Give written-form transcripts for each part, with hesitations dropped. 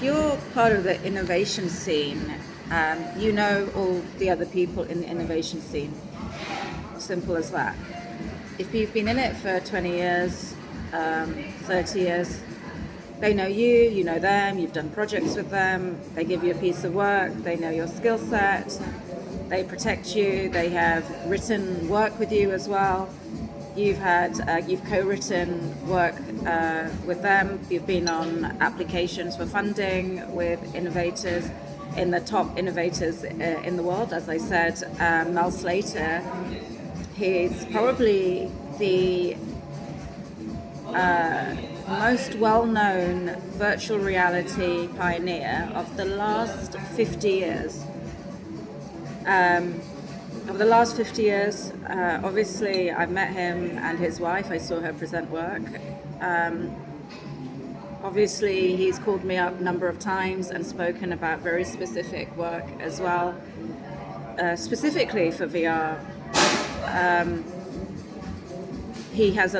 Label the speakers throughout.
Speaker 1: if you're part of the innovation scene, you know all the other people in the innovation scene. Simple as that. If you've been in it for 20 years, 30 years, they know you, you know them, you've done projects with them, they give you a piece of work, they know your skill set, they protect you, they have written work with you as well. You've co-written work with them. You've been on applications for funding with innovators, in the top innovators in the world. As I said, Mel Slater, he's probably the most well-known virtual reality pioneer of the last 50 years. Over the last 50 years, obviously I've met him and his wife. I saw her present work. Obviously he's called me up a number of times and spoken about very specific work as well, specifically for VR. He's had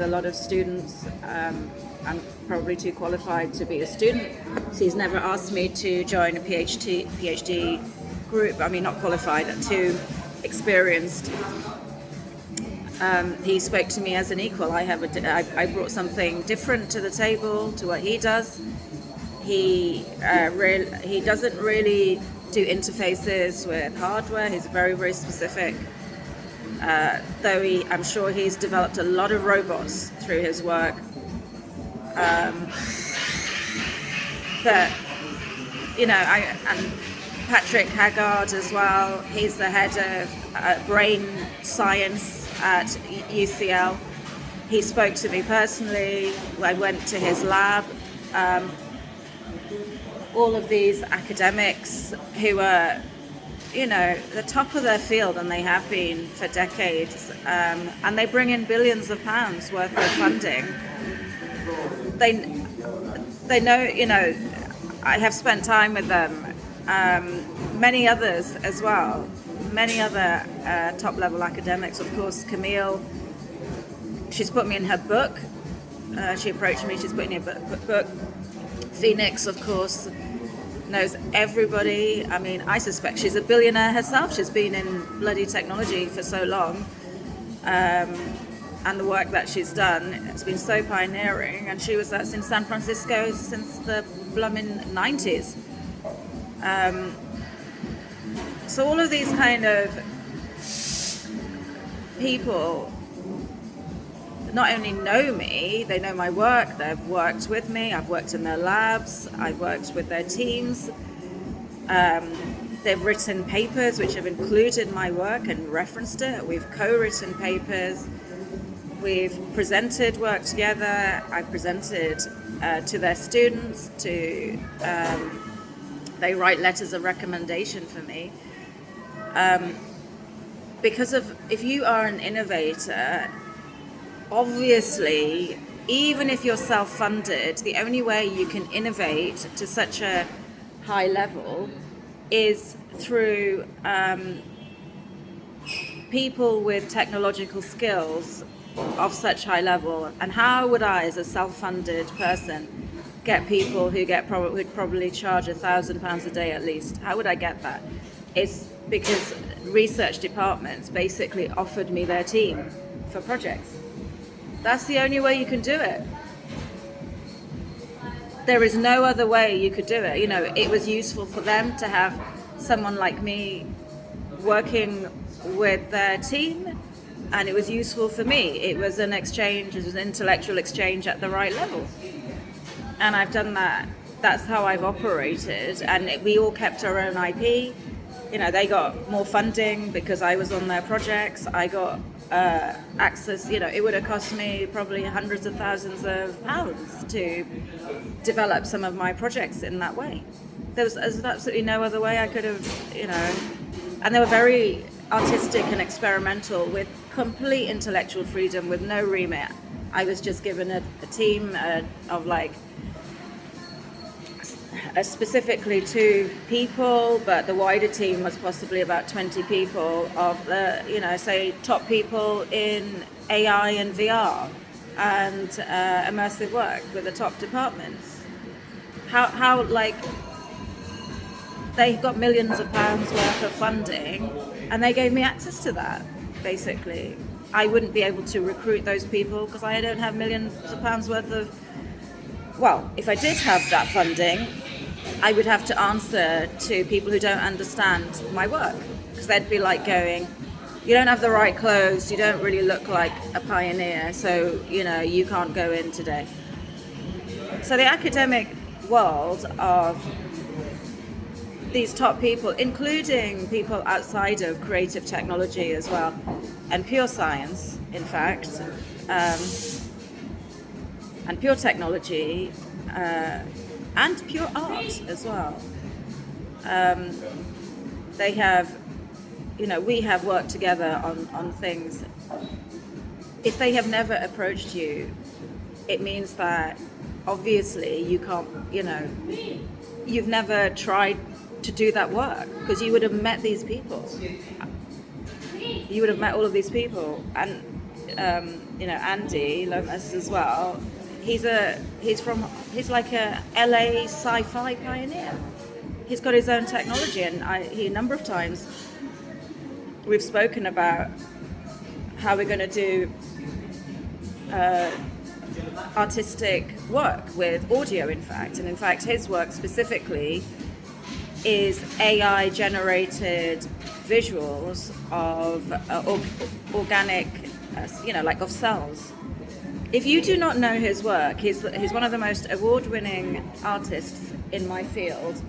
Speaker 1: a lot of students. I'm probably too qualified to be a student, so he's never asked me to join a PhD group. I mean, not qualified, too experienced. He spoke to me as an equal. I brought something different to the table to what he does. He doesn't really do interfaces with hardware. He's very, very specific. Though I'm sure he's developed a lot of robots through his work. But and Patrick Haggard as well. He's the head of brain science at UCL. He spoke to me personally. I went to his lab. All of these academics who are, the top of their field, and they have been for decades, and they bring in billions of pounds worth of funding. They know, I have spent time with them. Many others as well, many other top-level academics. Of course, Camille, she's put me in her book. She approached me, she's put me in her book. Phoenix, of course, knows everybody. I mean, I suspect she's a billionaire herself. She's been in bloody technology for so long. And the work that she's done has been so pioneering. And she was in San Francisco since the blooming 90s. So all of these kind of people not only know me, they know my work, they've worked with me, I've worked in their labs, I've worked with their teams. They've written papers which have included my work and referenced it. We've co-written papers. We've presented work together. I've presented to their students. They write letters of recommendation for me. Because if you are an innovator, obviously, even if you're self-funded, the only way you can innovate to such a high level is through people with technological skills of such high level. And how would I, as a self-funded person, get people who would probably charge £1,000 a day at least? How would I get that? It's because research departments basically offered me their team for projects. That's the only way you can do it. There is no other way you could do it. It was useful for them to have someone like me working with their team, and it was useful for me. It was an exchange, it was an intellectual exchange at the right level. And I've done that. That's how I've operated. And we all kept our own IP. They got more funding because I was on their projects. I got access. It would have cost me probably hundreds of thousands of pounds to develop some of my projects in that way. There's absolutely no other way I could have, and they were very artistic and experimental with complete intellectual freedom, with no remit. I was just given a team of specifically 2 people, but the wider team was possibly about 20 people of the, say, top people in AI and VR and immersive work with the top departments. how like they got millions of pounds worth of funding, and they gave me access to that. Basically, I wouldn't be able to recruit those people because I don't have millions of pounds worth of. Well, if I did have that funding, I would have to answer to people who don't understand my work, because they'd be like going, you don't have the right clothes, you don't really look like a pioneer, so you can't go in today. So the academic world of these top people, including people outside of creative technology as well, and pure science, in fact, and pure technology, and pure art as well. They have, we have worked together on things. If they have never approached you, it means that obviously you can't, you've never tried to do that work, because you would have met these people. You would have met all of these people, and Andy Lomas as well. He's like a LA sci-fi pioneer. He's got his own technology, and a number of times we've spoken about how we're going to do artistic work with audio, in fact. And in fact, his work specifically is AI generated visuals of organic, like of cells. If you do not know his work, he's one of the most award-winning artists in my field.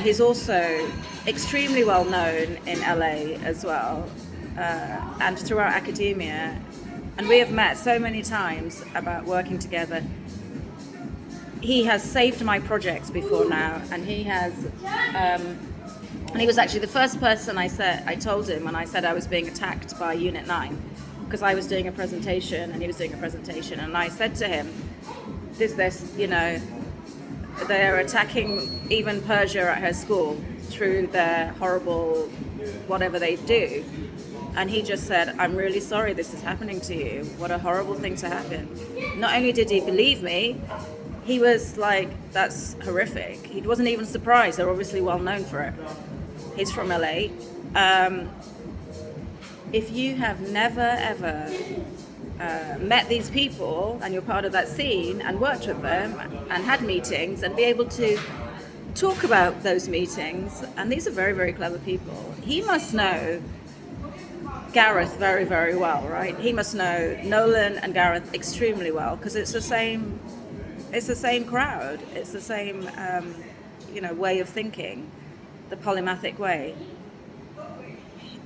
Speaker 1: He's also extremely well known in LA as well, and throughout academia. And we have met so many times about working together. He has saved my projects before now, and he has, and he was actually the first person I told him when I said I was being attacked by Unit 9, because I was doing a presentation and he was doing a presentation, and I said to him, they're attacking even Persia at her school through their horrible whatever they do. And he just said, I'm really sorry this is happening to you. What a horrible thing to happen. Not only did he believe me, he was like, that's horrific. He wasn't even surprised. They're obviously well known for it. He's from LA. If you have never ever met these people and you're part of that scene and worked with them and had meetings and be able to talk about those meetings, and these are very, very clever people. He must know Gareth very, very well, right? He must know Nolan and Gareth extremely well, because it's the same crowd. It's the same, way of thinking, the polymathic way.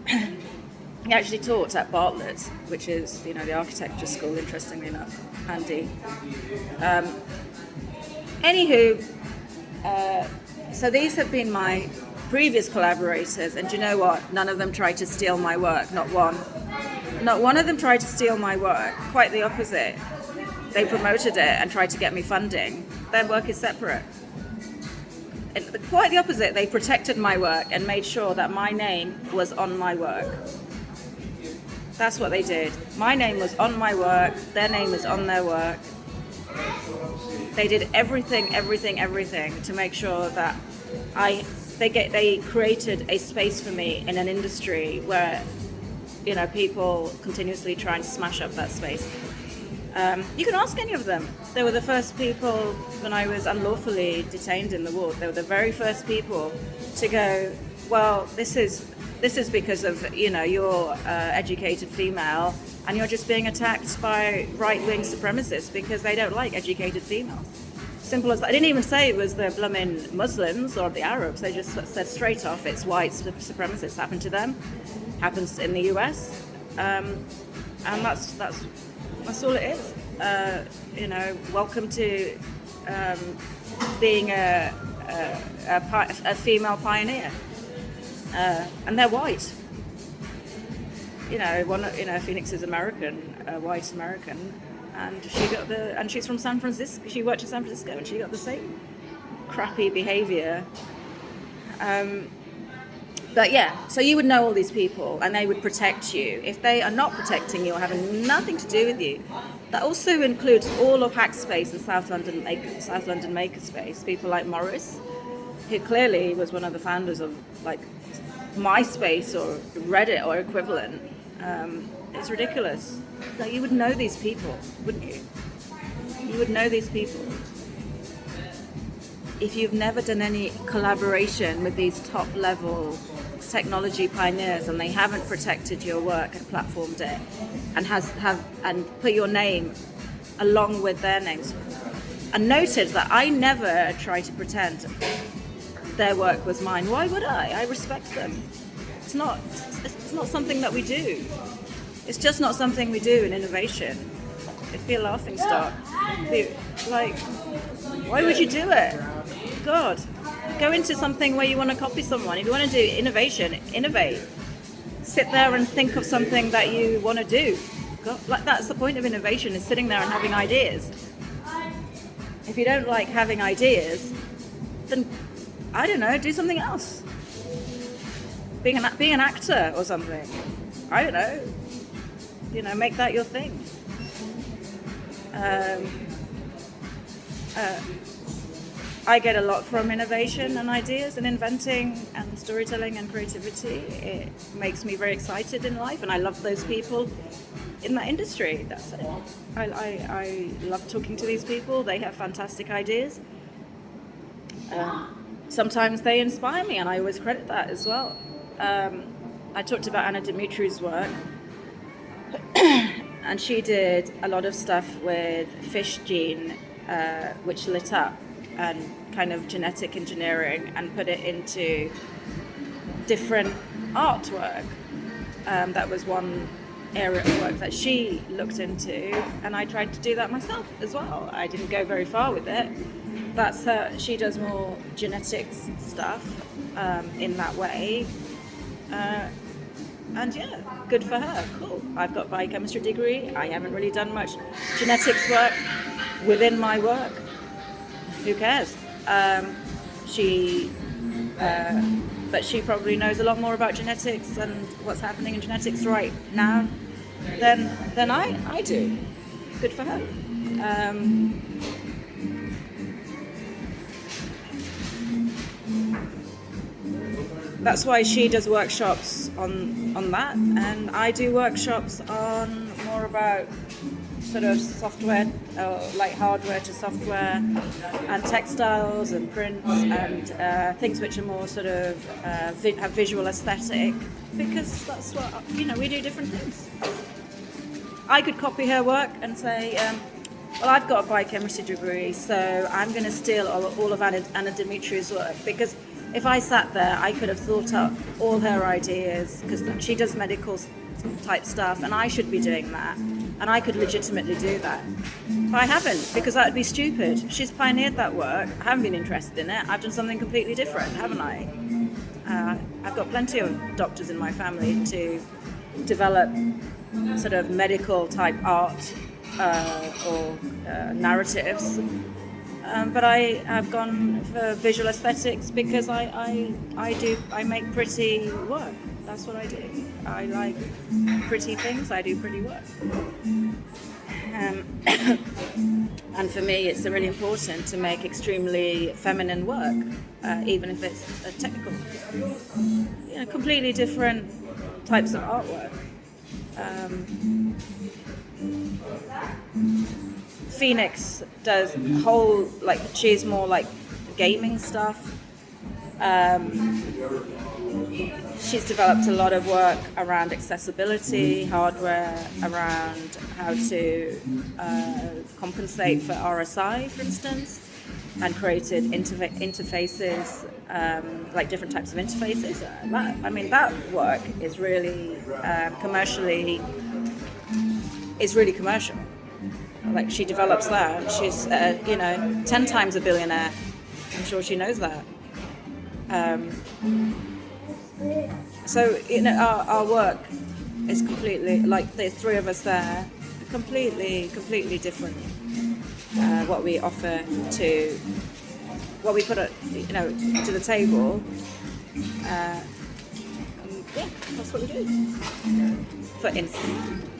Speaker 1: He actually taught at Bartlett, which is, the architecture school, interestingly enough, Andy. So these have been my previous collaborators, and do you know what? None of them tried to steal my work, not one. Not one of them tried to steal my work, quite the opposite. They promoted it and tried to get me funding. Their work is separate. And quite the opposite, they protected my work and made sure that my name was on my work. That's what they did. My name was on my work, their name is on their work. They did everything to make sure that they created a space for me in an industry where, people continuously try and smash up that space. You can ask any of them. They were the first people, when I was unlawfully detained in the ward, they were the very first people to go, well, this is because of, you're educated female and you're just being attacked by right-wing supremacists because they don't like educated females. Simple as that. I didn't even say it was the blooming Muslims or the Arabs. They just said straight off, it's white supremacists. Happened to them. Happens in the US. And that's all it is. Welcome to being a female pioneer. And they're white. Phoenix is American, white American, and she's from San Francisco. She worked in San Francisco, and she got the same crappy behaviour. But yeah, so you would know all these people and they would protect you. If they are not protecting you or having nothing to do with you, that also includes all of Hackspace and South London Makerspace. People like Morris, who clearly was one of the founders of like MySpace or Reddit or equivalent. It's ridiculous. Like, you would know these people, wouldn't you? You would know these people. If you've never done any collaboration with these top level technology pioneers and they haven't protected your work and platformed it and put your name along with their names, and noted that I never try to pretend their work was mine. Why would I? I respect them. It's not something that we do. It's just not something we do in innovation. It'd be a laughing stock. Like, why would you do it? God, go into something where you want to copy someone. If you want to do innovation, innovate. Sit there and think of something that you want to do. God, like, that's the point of innovation, is sitting there and having ideas. If you don't like having ideas, then, I don't know, do something else. Be an actor or something. I don't know. You know, make that your thing. I get a lot from innovation and ideas and inventing and storytelling and creativity. It makes me very excited in life, and I love those people in that industry. That's it. I love talking to these people. They have fantastic ideas. Sometimes they inspire me, and I always credit that as well. I talked about Anna Dimitri's work, and she did a lot of stuff with fish gene, which lit up, and kind of genetic engineering, and put it into different artwork. That was one area of work that she looked into, and I tried to do that myself as well. I didn't go very far with it. That's her. She does more genetics stuff in that way. And yeah, good for her. Cool. I've got a biochemistry degree. I haven't really done much genetics work within my work. Who cares? But she probably knows a lot more about genetics and what's happening in genetics right now than I do. Good for her. That's why she does workshops on that, and I do workshops on more about sort of software, like hardware to software, and textiles and prints and things which are more sort of have visual aesthetic, because that's what, you know, we do different things. I could copy her work and say, well, I've got a biochemistry degree, so I'm going to steal all of Anna Dimitri's work, because if I sat there, I could have thought up all her ideas, because she does medical type stuff, and I should be doing that, and I could legitimately do that. But I haven't, because that would be stupid. She's pioneered that work. I haven't been interested in it. I've done something completely different, haven't I? I've got plenty of doctors in my family to develop sort of medical type art or narratives. But I have gone for visual aesthetics because I make pretty work. That's what I do. I like pretty things. I do pretty work. And for me, it's really important to make extremely feminine work, even if it's technical. You know, completely different types of artwork. Phoenix does whole, like, she's more like gaming stuff. She's developed a lot of work around accessibility, hardware, around how to compensate for RSI, for instance, and created interfaces, like different types of interfaces. That work is really really commercial. Like, she develops that. She's, 10 times a billionaire. I'm sure she knows that. So, our work is completely, like, the three of us there, completely different. What we offer what we put to the table
Speaker 2: That's what we do.
Speaker 1: for instance.